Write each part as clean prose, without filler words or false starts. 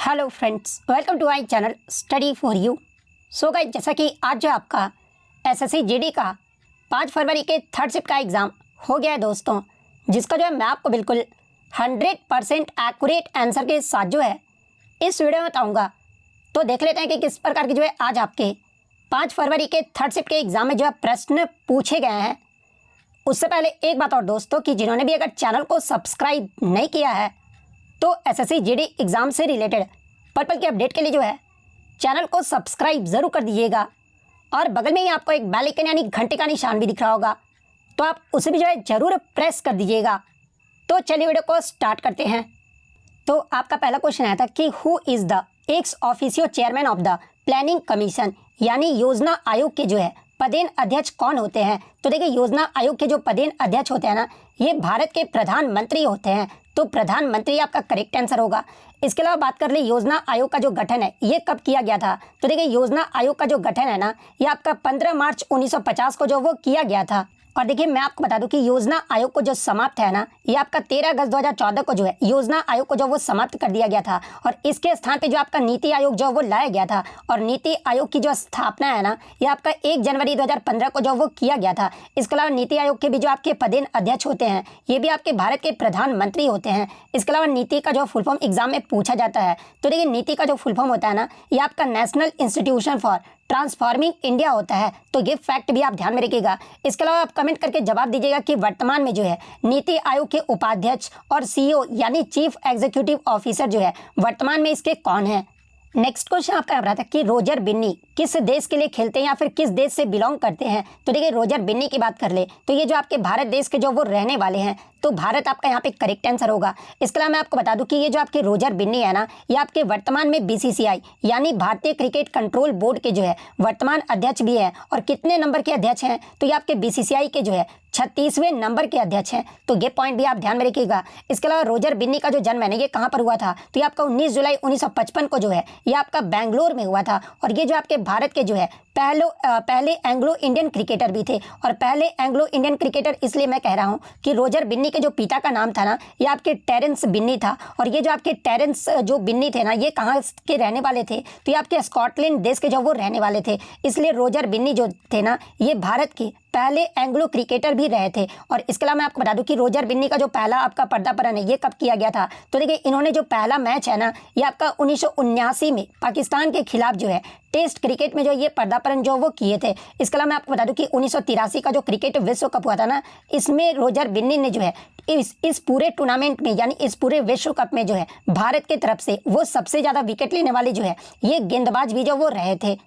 Hello friends, welcome to my channel study for you. So guys, जैसा कि आज जो आपका एसएससी जीडी का 5 फरवरी के थर्ड शिफ्ट का एग्ज़ाम हो गया है दोस्तों, जिसका जो है मैं आपको बिल्कुल 100% एक्यूरेट आंसर के साथ जो है इस वीडियो में बताऊंगा। तो देख लेते हैं कि किस प्रकार की जो है आज आपके 5 फरवरी के थर्ड शिफ्ट के एग्ज़ाम में जो है प्रश्न पूछे गए हैं। उससे पहले एक बात और दोस्तों, कि जिन्होंने भी अगर चैनल को सब्सक्राइब नहीं किया है तो एसएससी जीडी एग्ज़ाम से रिलेटेड पर्पल की अपडेट के लिए जो है चैनल को सब्सक्राइब ज़रूर कर दीजिएगा। और बगल में ही आपको एक बेल आइकन यानी घंटे का निशान भी दिख रहा होगा, तो आप उसे भी जो है ज़रूर प्रेस कर दीजिएगा। तो चलिए वीडियो को स्टार्ट करते हैं। तो आपका पहला क्वेश्चन आया था कि who is the ex officio chairman of the planning commission, यानी योजना आयोग के जो है पदेन अध्यक्ष कौन होते हैं। तो देखिए, योजना आयोग के जो पदेन अध्यक्ष होते हैं ना, ये भारत के प्रधानमंत्री होते हैं। तो प्रधानमंत्री आपका करेक्ट आंसर होगा। इसके अलावा बात कर ले योजना आयोग का जो गठन है ये कब किया गया था। तो देखिए, योजना आयोग का जो गठन है ना, ये आपका 15 मार्च 1950 को जो वो किया गया था। और देखिए, मैं आपको बता दूं कि योजना आयोग को जो समाप्त है ना, ये आपका 13 अगस्त 2014 को जो है योजना आयोग को जो वो समाप्त कर दिया गया था। और इसके स्थान पे जो आपका नीति आयोग जो वो लाया गया था। और नीति आयोग की जो स्थापना है ना, ये आपका 1 जनवरी 2015 को जो वो किया गया था। इसके अलावा नीति आयोग के भी जो आपके पदेन अध्यक्ष होते हैं, ये भी आपके भारत के प्रधानमंत्री होते हैं। इसके अलावा नीति का जो फुल फॉर्म एग्जाम में पूछा जाता है, तो देखिए नीति का जो फुल फॉर्म होता है ना, ये आपका national institution for transforming India होता है। तो ये फैक्ट भी आप ध्यान में रखिएगा। इसके अलावा आप कमेंट करके जवाब दीजिएगा कि वर्तमान में जो है नीति आयोग के उपाध्यक्ष और सीईओ यानी चीफ एग्जीक्यूटिव ऑफिसर जो है वर्तमान में इसके कौन है। नेक्स्ट क्वेश्चन आपका रहा था कि रोजर बिन्नी किस देश के लिए खेलते हैं या फिर किस देश से बिलोंग करते हैं। तो देखिए, रोजर बिन्नी की बात कर ले तो ये जो आपके भारत देश के जो वो रहने वाले हैं, तो भारत आपका यहाँ पे करेक्ट आंसर होगा। इसके अलावा मैं आपको बता दूं कि ये जो आपके रोजर बिन्नी है ना, ये आपके वर्तमान में बीसीसीआई यानी भारतीय क्रिकेट कंट्रोल बोर्ड के जो है वर्तमान अध्यक्ष भी हैं। और कितने नंबर के अध्यक्ष हैं, तो ये आपके बीसीसीआई के जो है 36वें नंबर के अध्यक्ष हैं। तो ये पॉइंट भी आप ध्यान में रखिएगा। इसके अलावा रोजर बिन्नी का जो जन्म है ना, ये कहाँ पर हुआ था, तो ये आपका 19 जुलाई 1955 को जो है ये आपका बेंगलोर में हुआ था। और ये जो आपके भारत के जो है पहले एंग्लो इंडियन क्रिकेटर भी थे। और पहले एंग्लो इंडियन क्रिकेटर इसलिए मैं कह रहा हूँ कि रोजर बिन्नी के जो पिता का नाम था ना, ये आपके टेरेंस बिन्नी था। और ये जो आपके टेरेंस जो बिन्नी थे ना, ये कहाँ के रहने वाले थे, तो ये आपके स्कॉटलैंड देश के जो वो रहने वाले थे। इसलिए रोजर बिन्नी जो थे ना, ये भारत के पहले एंग्लो क्रिकेटर भी रहे थे। और इसके अलावा मैं आपको बता दूं कि रोजर बिन्नी का जो पहला आपका पर्दापरण है ये कब किया गया था। तो देखिए, इन्होंने जो पहला मैच है ना, ये आपका 1979 में पाकिस्तान के खिलाफ जो है टेस्ट क्रिकेट में जो ये पर्दापरण जो वो किए थे। इसके अलावा मैं आपको बता दूं कि 1983 का जो क्रिकेट विश्व कप हुआ था ना, इसमें रोजर बिन्नी ने जो है इस पूरे टूर्नामेंट में यानी इस पूरे विश्व कप में जो है भारत की तरफ से वो सबसे ज़्यादा विकेट लेने वाले जो है ये गेंदबाज भी जो वो रहे थे।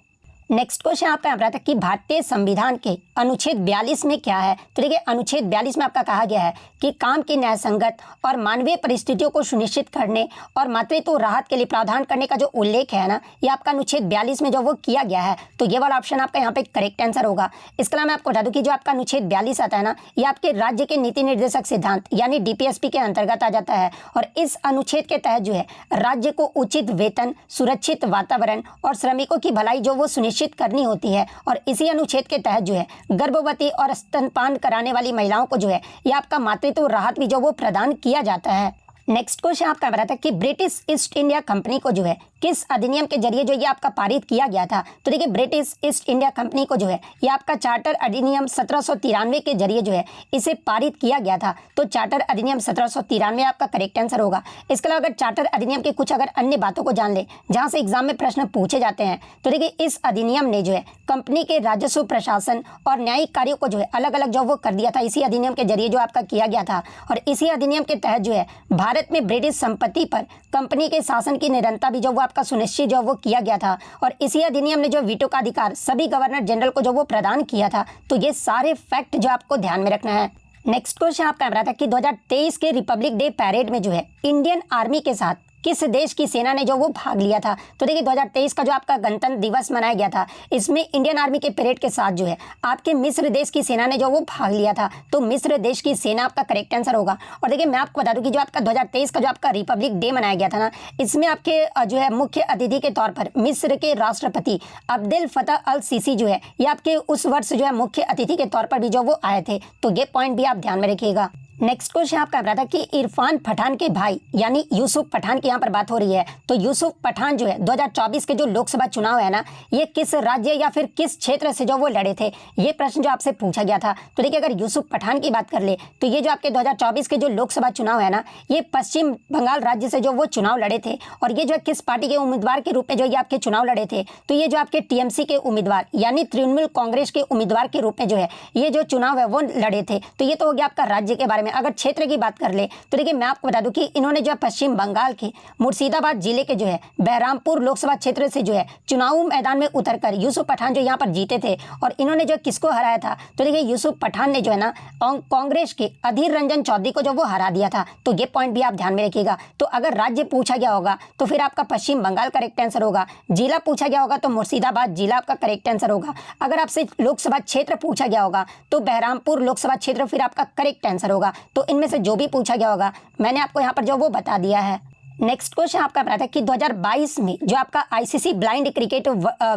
नेक्स्ट क्वेश्चन आपका यहाँ पर आता है कि भारतीय संविधान के अनुच्छेद 42 में क्या है। तो देखिए, अनुच्छेद 42 में आपका कहा गया है कि काम की न्यायसंगत और मानवीय परिस्थितियों को सुनिश्चित करने और मातृत्व राहत के लिए प्रावधान करने का जो उल्लेख है ना, ये आपका अनुच्छेद 42 में जो वो किया गया है। तो ये वाला ऑप्शन आपका यहाँ पे करेक्ट आंसर होगा। इसके अलावा मैं आपको बता दूं कि जो आपका अनुच्छेद 42 आता है ना, ये आपके राज्य के नीति निर्देशक सिद्धांत यानी डीपीएसपी के अंतर्गत आ जाता है। और इस अनुच्छेद के तहत जो है राज्य को उचित वेतन, सुरक्षित वातावरण और श्रमिकों की भलाई जो वो सुनिश्चित करनी होती है। और इसी अनुच्छेद के तहत जो है गर्भवती और स्तनपान कराने वाली महिलाओं को जो है ये आपका मातृत्व राहत भी जो वो प्रदान किया जाता है। नेक्स्ट क्वेश्चन आपका बता था कि ब्रिटिश ईस्ट इंडिया कंपनी को जो है किस अधिनियम के जरिए जो ये आपका पारित किया गया था। तो देखिए, ब्रिटिश ईस्ट इंडिया कंपनी को जो है ये आपका चार्टर अधिनियम 1793 के जरिए जो है इसे पारित किया गया था। तो चार्टर अधिनियम 1793 आपका करेक्ट आंसर होगा। इसके अलावा अगर चार्टर अधिनियम की कुछ अगर अन्य बातों को जान ले जहाँ से एग्जाम में प्रश्न पूछे जाते हैं, तो देखिए, इस अधिनियम ने जो है कंपनी के राजस्व प्रशासन और न्यायिक कार्यों को जो है अलग अलग जो वो कर दिया था। इसी अधिनियम के जरिए जो आपका किया गया था। और इसी अधिनियम के तहत जो है भारत में ब्रिटिश संपत्ति पर कंपनी के शासन की निरंतरता भी जो वो आपका सुनिश्चित जो वो किया गया था। और इसी अधिनियम ने जो वीटो का अधिकार सभी गवर्नर जनरल को जो वो प्रदान किया था। तो ये सारे फैक्ट जो आपको ध्यान में रखना है। नेक्स्ट क्वेश्चन आपका रहा था कि 2023 के रिपब्लिक डे पैरेड में जो है इंडियन आर्मी के साथ किस देश की सेना ने जो वो भाग लिया था। तो देखिए, 2023 का जो आपका गणतंत्र दिवस मनाया गया था, इसमें इंडियन आर्मी के परेड के साथ जो है आपके मिस्र देश की सेना ने जो वो भाग लिया था। तो मिस्र देश की सेना आपका करेक्ट आंसर होगा। और देखिए, मैं आपको बता दूं कि जो आपका 2023 का जो आपका रिपब्लिक डे मनाया गया था ना, इसमें आपके जो है मुख्य अतिथि के तौर पर मिस्र के राष्ट्रपति अब्देल फतह अल सीसी जो है ये आपके उस वर्ष जो है मुख्य अतिथि के तौर पर भी जो वो आए थे। तो ये पॉइंट भी आप ध्यान में रखिएगा। नेक्स्ट क्वेश्चन आपका रहा था कि इरफान पठान के भाई यानी यूसुफ पठान की यहाँ पर बात हो रही है। तो यूसुफ पठान जो है 2024 के जो लोकसभा चुनाव है ना, ये किस राज्य या फिर किस क्षेत्र से जो वो लड़े थे, ये प्रश्न जो आपसे पूछा गया था। तो देखिए अगर यूसुफ पठान की बात कर ले तो ये जो आपके 2024 के जो लोकसभा चुनाव है ना, ये पश्चिम बंगाल राज्य से जो वो चुनाव लड़े थे। और ये जो है किस पार्टी के उम्मीदवार के रूप में जो ये आपके चुनाव लड़े थे, तो ये जो आपके टीएमसी के उम्मीदवार यानी तृणमूल कांग्रेस के उम्मीदवार के रूप में जो है ये जो चुनाव है वो लड़े थे। तो ये तो हो गया आपका राज्य के बारे में। अगर क्षेत्र की बात कर ले तो देखिए मैं आपको बता दूं कि इन्होंने जो है पश्चिम बंगाल के मुर्शिदाबाद जिले के जो है बहरामपुर लोकसभा क्षेत्र से जो है चुनाव मैदान में उतरकर यूसुफ पठान जो यहाँ पर जीते थे। और इन्होंने जो किसको हराया था, तो देखिए यूसुफ पठान ने जो है ना कांग्रेस के अधीर रंजन चौधरी को जो वो हरा दिया था। तो ये पॉइंट भी आप ध्यान में रखिएगा। तो अगर राज्य पूछा गया होगा तो फिर आपका पश्चिम बंगाल करेक्ट आंसर होगा। जिला पूछा गया होगा तो मुर्शिदाबाद जिला आपका करेक्ट आंसर होगा। अगर आपसे लोकसभा क्षेत्र पूछा गया होगा तो बहरामपुर लोकसभा क्षेत्र फिर आपका करेक्ट आंसर होगा। तो इनमें से जो भी पूछा गया होगा मैंने आपको यहाँ पर जो वो बता दिया है। नेक्स्ट क्वेश्चन आपका रहा था कि 2022 में जो आपका आईसीसी ब्लाइंड क्रिकेट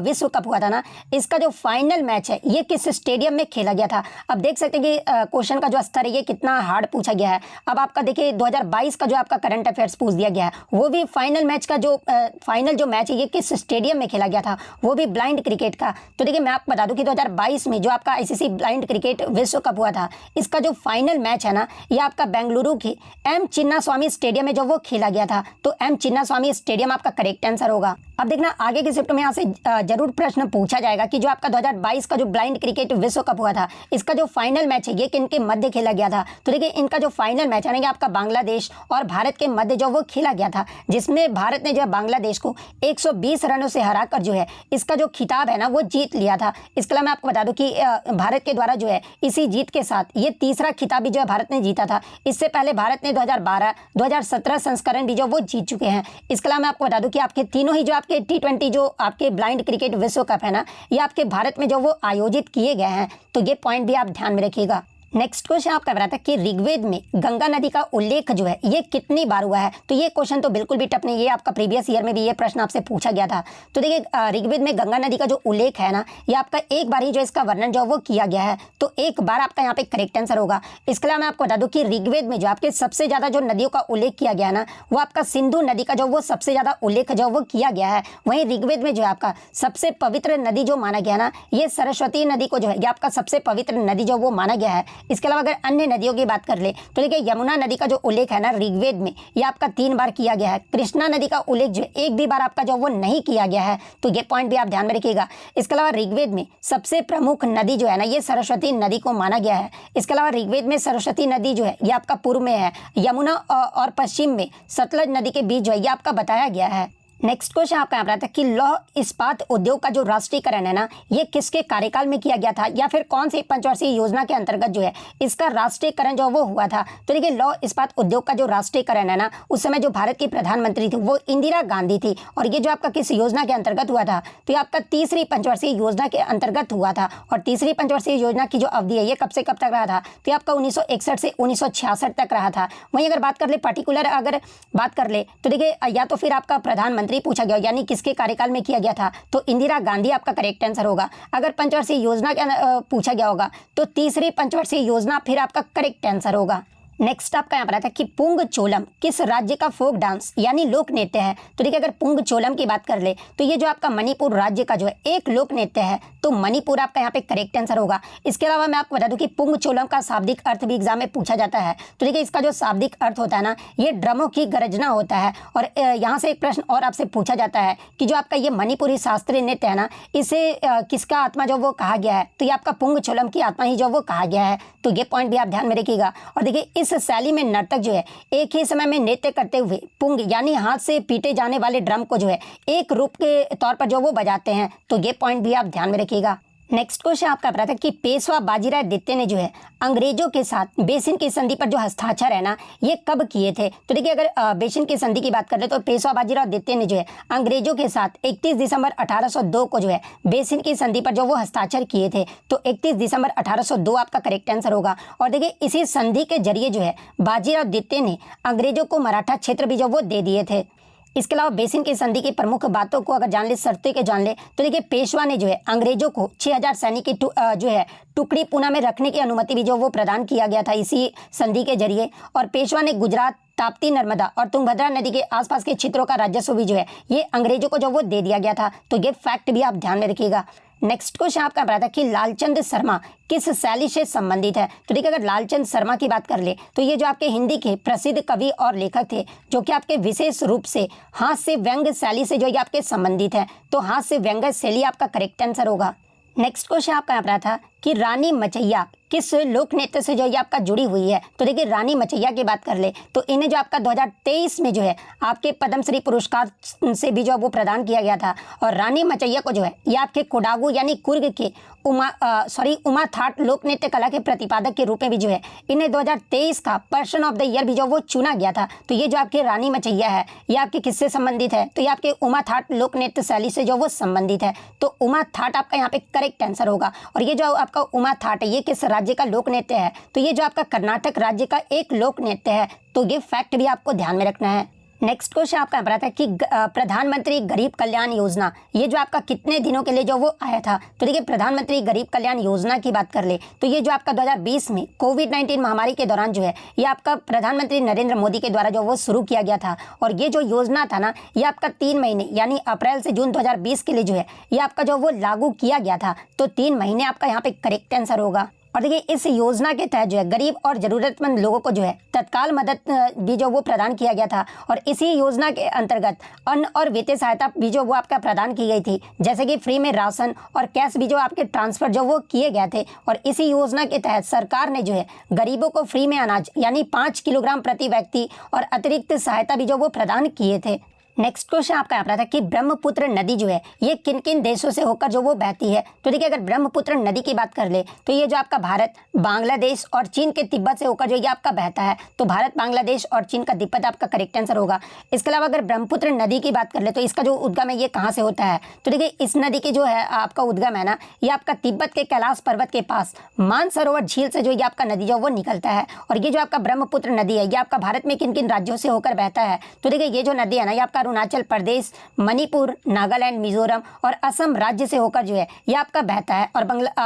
विश्व कप हुआ था ना, इसका जो फाइनल मैच है ये किस स्टेडियम में खेला गया था। अब देख सकते हैं कि क्वेश्चन का जो स्तर है ये कितना हार्ड पूछा गया है। अब आपका देखिए 2022 का जो आपका करंट अफेयर्स पूछ दिया गया है, वो भी फाइनल मैच का जो फाइनल जो मैच है ये किस स्टेडियम में खेला गया था, वो भी ब्लाइंड क्रिकेट का। तो देखिए मैं आपको बता दूं कि 2022 में जो आपका आईसीसी ब्लाइंड क्रिकेट विश्व कप हुआ था, इसका जो फाइनल मैच है ना ये आपका बेंगलुरु के एम चिन्नास्वामी स्टेडियम में जो वो खेला गया था। तो एम चिन्नास्वामी स्टेडियम आपका करेक्ट आंसर होगा। अब देखना आगे की शिफ्ट में यहाँ से जरूर प्रश्न पूछा जाएगा कि जो आपका 2022 का जो ब्लाइंड क्रिकेट विश्व कप हुआ था, इसका जो फाइनल मैच है ये किनके मध्य खेला गया था। तो देखिए इनका जो फाइनल मैच है ना ये आपका बांग्लादेश और भारत के मध्य जो वो खेला गया था, जिसमें भारत ने जो है बांग्लादेश को 120 रनों से हराकर जो है इसका जो खिताब है ना वो जीत लिया था। इसके अलावा मैं आपको बता दूं कि भारत के द्वारा जो है इसी जीत के साथ ये तीसरा खिताब भी जो है भारत ने जीता था। इससे पहले भारत ने 2012, 2017 संस्करण भी जो वो जीत चुके हैं। इसके अलावा मैं आपको बता दूं कि आपके तीनों ही जो आपके T20 जो आपके ब्लाइंड क्रिकेट विश्व कप है ना, ये आपके भारत में जो वो आयोजित किए गए हैं। तो ये पॉइंट भी आप ध्यान में रखिएगा। नेक्स्ट क्वेश्चन आपका रहा था कि ऋग्वेद में गंगा नदी का उल्लेख जो है ये कितनी बार हुआ है। तो ये क्वेश्चन तो बिल्कुल भी टफ नहीं, ये आपका प्रीवियस ईयर में भी ये प्रश्न आपसे पूछा गया था। तो देखिए ऋग्वेद में गंगा नदी का जो उल्लेख है ना, ये आपका एक बार ही जो इसका वर्णन जो वो किया गया है। तो एक बार आपका यहाँ पे करेक्ट आंसर होगा। इसके अलावा मैं आपको बता दूं कि ऋग्वेद में जो आपके सबसे ज्यादा जो नदियों का उल्लेख किया गया है ना, वो आपका सिंधु नदी का जो वो सबसे ज्यादा उल्लेख जो वो किया गया है। वहीं ऋग्वेद में जो है आपका सबसे पवित्र नदी जो माना गया ना, ये सरस्वती नदी को जो है ये आपका सबसे पवित्र नदी जो वो माना गया है। इसके अलावा अगर अन्य नदियों की बात कर ले तो देखिए यमुना नदी का जो उल्लेख है ना ऋग्वेद में, ये आपका 3 बार किया गया है। कृष्णा नदी का उल्लेख जो एक भी बार आपका जो वो नहीं किया गया है। तो ये पॉइंट भी आप ध्यान में रखिएगा। इसके अलावा ऋग्वेद में सबसे प्रमुख नदी जो है ना ये सरस्वती नदी को माना गया है। इसके अलावा ऋग्वेद में सरस्वती नदी जो है ये आपका पूर्व में है, यमुना और पश्चिम में सतलज नदी के बीच जो है ये आपका बताया गया है। नेक्स्ट क्वेश्चन आपका यहाँ पर आता है कि लौह इस्पात उद्योग का जो राष्ट्रीयकरण है ना, ये किसके कार्यकाल में किया गया था या फिर कौन सी पंचवर्षीय योजना के अंतर्गत जो है इसका राष्ट्रीयकरण जो वो हुआ था। तो देखिए लौह इस्पात उद्योग का जो राष्ट्रीयकरण है ना, उस समय जो भारत की प्रधानमंत्री थी वो इंदिरा गांधी थी। और ये जो आपका किस योजना के अंतर्गत हुआ था, तो ये आपका तीसरी पंचवर्षीय योजना के अंतर्गत हुआ था। और तीसरी पंचवर्षीय योजना की जो अवधि है ये कब से कब तक रहा था, तो ये आपका 1961 से 1966 तक रहा था। वहीं अगर बात कर ले पर्टिकुलर अगर बात कर ले तो देखिए या तो फिर आपका प्रधानमंत्री पूछा गया यानी किसके कार्यकाल में किया गया था, तो इंदिरा गांधी आपका करेक्ट आंसर होगा। अगर पंचवर्षीय योजना का पूछा गया होगा तो तीसरी पंचवर्षीय योजना फिर आपका करेक्ट आंसर होगा। नेक्स्ट आपका यहाँ पर आता है कि पुंग चोलम किस राज्य का फोक डांस यानी लोक नृत्य है। तो देखिए अगर पुंग चोलम की बात कर ले तो ये जो आपका मणिपुर राज्य का जो है एक लोक नृत्य है। तो मणिपुर आपका यहाँ पे करेक्ट आंसर होगा। इसके अलावा मैं आपको बता दूं कि पुंग चोलम का शाब्दिक अर्थ भी एग्जाम में पूछा जाता है। तो देखिए इसका जो शाब्दिक अर्थ होता है ना, ये ड्रमों की गरजना होता है। और यहाँ से एक प्रश्न और आपसे पूछा जाता है कि जो आपका ये मणिपुरी शास्त्रीय नृत्य है ना, इसे किसका आत्मा जो वो कहा गया है, तो ये आपका पुंग चोलम की आत्मा ही जो वो कहा गया है। तो ये पॉइंट भी आप ध्यान में रखिएगा। और देखिए इस शैली में नर्तक जो है एक ही समय में नृत्य करते हुए पुंग यानी हाथ से पीटे जाने वाले ड्रम को जो है एक रूप के तौर पर जो वो बजाते हैं। तो ये पॉइंट भी आप ध्यान में रखिएगा। नेक्स्ट क्वेश्चन आपका रहा था कि पेशवा बाजीराव द्वितीय ने जो है अंग्रेजों के साथ बेसिन की संधि पर जो हस्ताक्षर है ना, ये कब किए थे। तो देखिए अगर बेसिन की संधि की बात करें तो पेशवा बाजीराव द्वितीय ने जो है अंग्रेजों के साथ 31 दिसंबर 1802 को जो है बेसिन की संधि पर जो वो हस्ताक्षर किए थे। तो 31 दिसंबर 1802 आपका करेक्ट आंसर होगा। और देखिए इसी संधि के जरिए जो है बाजीराव द्वितीय ने अंग्रेजों को मराठा क्षेत्र भी जो वो दे दिए थे। इसके अलावा बेसिन की संधि की प्रमुख बातों को अगर जान ले, शर्तों के जान ले, तो देखिए पेशवा ने जो है अंग्रेजों को 6000 सैनिक की जो है टुकड़ी पूना में रखने की अनुमति भी जो वो प्रदान किया गया था इसी संधि के जरिए। और पेशवा ने गुजरात, ताप्ती, नर्मदा और तुंगभद्रा नदी के आसपास के क्षेत्रों का राजस्व भी जो है ये अंग्रेजों को जो वो दे दिया गया था। तो ये फैक्ट भी आप ध्यान में रखिएगा। नेक्स्ट क्वेश्चन आपका पता था कि लालचंद शर्मा किस शैली से संबंधित है। तो देखिए अगर लालचंद शर्मा की बात कर ले तो ये जो आपके हिंदी के प्रसिद्ध कवि और लेखक थे, जो कि आपके विशेष रूप से हास्य व्यंग्य शैली से जो ये आपके संबंधित है। तो हास्य व्यंग्य शैली आपका करेक्ट आंसर होगा। नेक्स्ट क्वेश्चन आपका यहाँ पर था कि रानी मचैया किस लोक नृत्य से जो ये आपका जुड़ी हुई है। तो देखिए रानी मचैया की बात कर ले तो इन्हें जो आपका 2023 में जो है आपके पद्मश्री पुरस्कार से भी जो वो प्रदान किया गया था। और रानी मचैया को जो है ये आपके कोडागू यानी कुर्ग के उमा थाट लोक नृत्य कला के प्रतिपादक के रूप में भी जो है इन्हें 2023 का पर्सन ऑफ द ईयर भी जो वो चुना गया था। तो ये जो आपकी रानी मचैया है ये आपके किससे संबंधित है। तो ये आपके उमा थाट लोक नृत्य शैली से जो वो संबंधित है। तो उमा थाट आपका यहाँ पे करेक्ट आंसर होगा। और ये जो आपका उमा थाट है ये किस राज्य का लोक नृत्य है। तो ये जो आपका कर्नाटक राज्य का एक लोक नृत्य है। तो ये फैक्ट भी आपको ध्यान में रखना है। नेक्स्ट क्वेश्चन आपका पता था कि प्रधानमंत्री गरीब कल्याण योजना ये जो आपका कितने दिनों के लिए जो वो आया था। तो देखिए प्रधानमंत्री गरीब कल्याण योजना की बात कर ले तो ये जो आपका 2020 में कोविड-19 महामारी के दौरान जो है ये आपका प्रधानमंत्री नरेंद्र मोदी के द्वारा जो वो शुरू किया गया था। और ये जो योजना था ना ये आपका 3 महीने यानी अप्रैल से जून 2020 के लिए जो है ये आपका जो वो लागू किया गया था। तो 3 महीने आपका यहाँ पे करेक्ट आंसर होगा। और देखिए इस योजना के तहत जो है गरीब और ज़रूरतमंद लोगों को जो है तत्काल मदद भी जो वो प्रदान किया गया था। और इसी योजना के अंतर्गत अन्न और वित्तीय सहायता भी जो वो आपका प्रदान की गई थी, जैसे कि फ्री में राशन और कैश भी जो आपके ट्रांसफ़र जो वो किए गए थे। और इसी योजना के तहत सरकार ने जो है गरीबों को फ्री में अनाज यानी 5 किलोग्राम प्रति व्यक्ति और अतिरिक्त सहायता भी जो वो प्रदान किए थे। नेक्स्ट क्वेश्चन आपका यहाँ पर था कि ब्रह्मपुत्र नदी जो है ये किन किन देशों से होकर जो वो बहती है। तो देखिए अगर ब्रह्मपुत्र नदी की बात कर ले तो ये जो आपका भारत, बांग्लादेश और चीन के तिब्बत से होकर जो ये आपका बहता है। तो भारत, बांग्लादेश और चीन का तिब्बत आपका करेक्ट आंसर होगा। इसके अलावा अगर ब्रह्मपुत्र नदी की बात कर ले तो इसका जो उद्गम है ये कहाँ से होता है। तो देखिए इस नदी की जो है आपका उद्गम है ना ये आपका तिब्बत के कैलाश पर्वत के पास मानसरोवर झील से जो ये आपका नदी जो वो निकलता है। और ये जो आपका ब्रह्मपुत्र नदी है ये आपका भारत में किन किन राज्यों से होकर बहता है। तो देखिए ये जो नदी है ना ये आपका अरुणाचल प्रदेश, मणिपुर, नागालैंड, मिजोरम और असम राज्य से होकर जो है ये आपका बहता है। और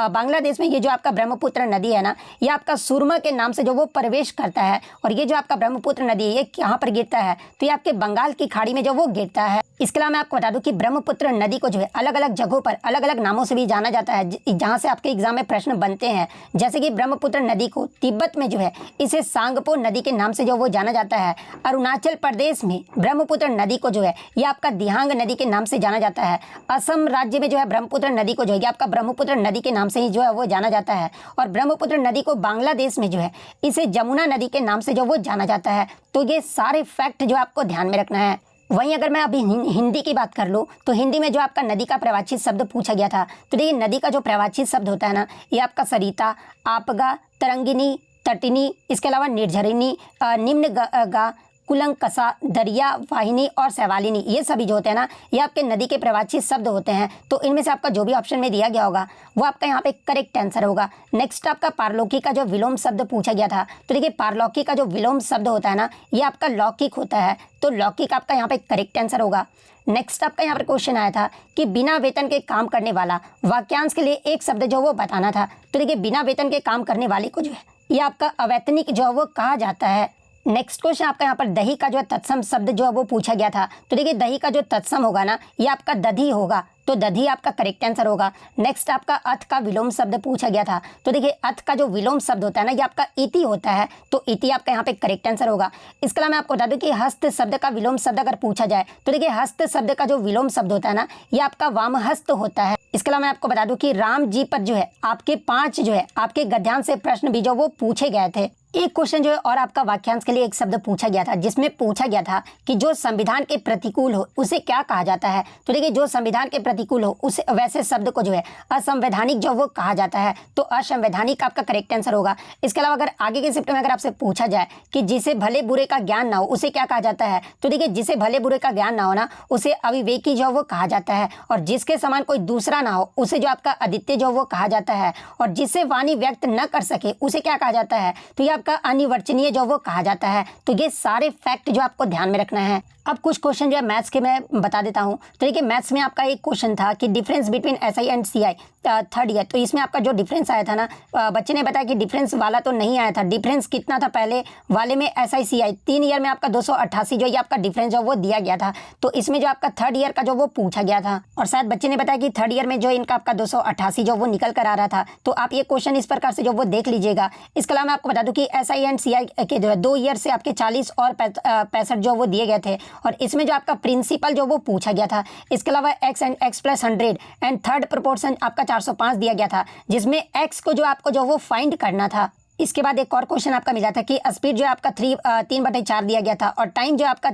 बांग्लादेश में ये जो आपका ब्रह्मपुत्र नदी है ना ये आपका सुरमा के नाम से जो वो प्रवेश करता है। और ये जो आपका ब्रह्मपुत्र नदी है ये कहाँ पर गिरता है। तो ये आपके बंगाल की खाड़ी में जो वो गिरता है। इसके अलावा मैं आपको बता दूं कि ब्रह्मपुत्र नदी को जो है अलग अलग जगहों पर अलग अलग नामों से भी जाना जाता है, जहाँ से आपके एग्जाम में प्रश्न बनते हैं। जैसे कि ब्रह्मपुत्र नदी को तिब्बत में जो है इसे सांगपो नदी के नाम से जो वो जाना जाता है। अरुणाचल प्रदेश में ब्रह्मपुत्र नदी को जो है ये आपका दिहांग नदी के नाम से जाना जाता है। असम राज्य में जो है ब्रह्मपुत्र नदी को जो है ये आपका ब्रह्मपुत्र नदी के नाम से ही जो है वो जाना जाता है। और ब्रह्मपुत्र नदी को बांग्लादेश में जो है इसे जमुना नदी के नाम से जो वो जाना जाता है। तो ये सारे फैक्ट जो आपको ध्यान में रखना है। वहीं अगर मैं अभी हिंदी की बात कर लूँ तो हिंदी में जो आपका नदी का प्रवाचित शब्द पूछा गया था। तो देखिए नदी का जो प्रवाचित शब्द होता है ना ये आपका सरिता, आपगा, तरंगिनी, तटिनी, इसके अलावा निर्झरिणी, निम्न कुलंकसा, दरिया, वाहिनी और सैवालिनी, ये सभी जो होते हैं ना ये आपके नदी के प्रवाचित शब्द होते हैं। तो इनमें से आपका जो भी ऑप्शन में दिया गया होगा वो आपका यहाँ पे करेक्ट आंसर होगा। नेक्स्ट आपका पारलौकिक का जो विलोम शब्द पूछा गया था। तो देखिए पारलौकिक का जो विलोम शब्द होता है ना ये आपका लौकिक होता है। तो लौकिक आपका यहाँ पे करेक्ट आंसर होगा। नेक्स्ट आपका यहाँ पर क्वेश्चन आया था कि बिना वेतन के काम करने वाला वाक्यांश के लिए एक शब्द जो वो बताना था। तो देखिए बिना वेतन के काम करने वाले को जो है ये आपका अवैतनिक जो है वो कहा जाता है। नेक्स्ट क्वेश्चन आपका यहाँ पर दही का जो है तत्सम शब्द जो है वो पूछा गया था। तो देखिए दही का जो तत्सम होगा ना ये आपका दधी होगा। तो दधी आपका करेक्ट आंसर होगा। नेक्स्ट आपका अथ का विलोम शब्द पूछा गया था। तो देखिए अथ का जो विलोम शब्द होता है ना ये आपका इति होता है। तो इति आपका यहाँ पे करेक्ट आंसर होगा। इसके अलावा मैं आपको बता दूं कि हस्त शब्द का विलोम शब्द अगर पूछा जाए तो देखिए हस्त शब्द का जो विलोम शब्द होता है ना ये आपका वामहस्त होता है। इसके अलावा मैं आपको बता दूं कि राम जी पर जो है आपके 5 जो है आपके गद्यांश से प्रश्न भी जो वो पूछे गए थे। एक क्वेश्चन जो है और आपका वाक्यांश के लिए एक शब्द पूछा गया था जिसमें पूछा गया था कि जो संविधान के प्रतिकूल हो उसे क्या कहा जाता है। तो देखिए जो संविधान के प्रतिकूल हो उस वैसे शब्द को जो है असंवैधानिक जो वो कहा जाता है। तो असंवैधानिक आपका करेक्ट आंसर होगा। इसके अलावा अगर आगे के शिफ्ट में अगर आपसे पूछा जाए कि जिसे भले बुरे का ज्ञान ना हो उसे क्या कहा जाता है, तो देखिए जिसे भले बुरे का ज्ञान ना हो ना उसे अविवेकी जो वो कहा जाता है, और जिसके समान कोई दूसरा ना हो उसे जो आपका अद्वितीय जो वो कहा जाता है, और जिससे वाणी व्यक्त न कर सके उसे क्या कहा जाता है, तो ये आपका अनिर्वचनीय जो वो कहा जाता है। तो ये सारे फैक्ट जो आपको ध्यान में रखना है। अब कुछ क्वेश्चन जो है मैथ्स के मैं बता देता हूँ। तो देखिए मैथ्स में आपका एक क्वेश्चन था कि difference between SI and CI third year. तो इसमें आपका जो डिफरेंस आया था ना, बच्चे ने बताया कि डिफरेंस वाला तो नहीं आया था। डिफरेंस कितना था पहले वाले में एसआई सीआई 3 ईयर में आपका 288 जो ये आपका डिफरेंस जो वो दिया गया था। तो इसमें जो आपका थर्ड ईयर का जो वो पूछा गया था, और शायद बच्चे ने बताया कि थर्ड ईयर में जो इनका आपका 288 जो वो निकल कर आ रहा था। तो आप ये क्वेश्चन इस प्रकार से जो वो देख लीजिएगा। इसके अलावा मैं आपको बता दूं कि एसआई एंड सीआई के जो है 2 ईयर से आपके 40 और 65 जो वो दिए गए थे, और इसमें जो आपका प्रिंसिपल जो वो पूछा गया था। इसके अलावा x and x plus 100 and third proportion आपका 405 दिया गया था, जिसमें एक्स को जो आपको जो वो फाइंड करना था। इसके बाद एक और क्वेश्चन आपका मिला था कि स्पीड जो आपका 3/4 दिया गया था, और टाइम जो आपका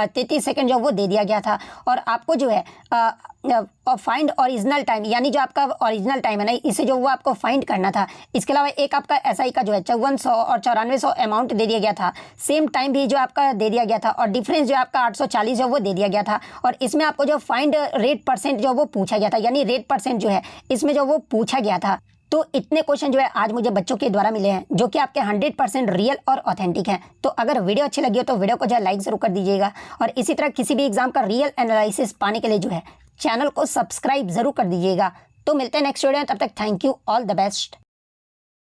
33 सेकंड जो वो दे दिया गया था, और आपको जो है फाइंड ओरिजिनल टाइम, यानी जो आपका ओरिजिनल टाइम है ना इसे जो वो आपको फाइंड करना था। इसके अलावा एक आपका एसआई का जो है 5400 और 9400 अमाउंट दे दिया गया था। सेम टाइम भी जो आपका दे दिया गया था, और डिफरेंस जो आपका 840 जो वो दे दिया गया था। और इसमें आपको जो फाइंड रेट परसेंट जो वो पूछा गया था, यानी रेट परसेंट जो है इसमें जो वो पूछा गया था। तो इतने क्वेश्चन जो है आज मुझे बच्चों के द्वारा मिले हैं, जो कि आपके 100% रियल और ऑथेंटिक हैं। तो अगर वीडियो अच्छी लगी हो तो वीडियो को जो है लाइक जरूर कर दीजिएगा, और इसी तरह किसी भी एग्जाम का रियल एनालिसिस पाने के लिए जो है चैनल को सब्सक्राइब जरूर कर दीजिएगा। तो मिलते हैं नेक्स्ट वीडियो में, तब तक thank you, all the best.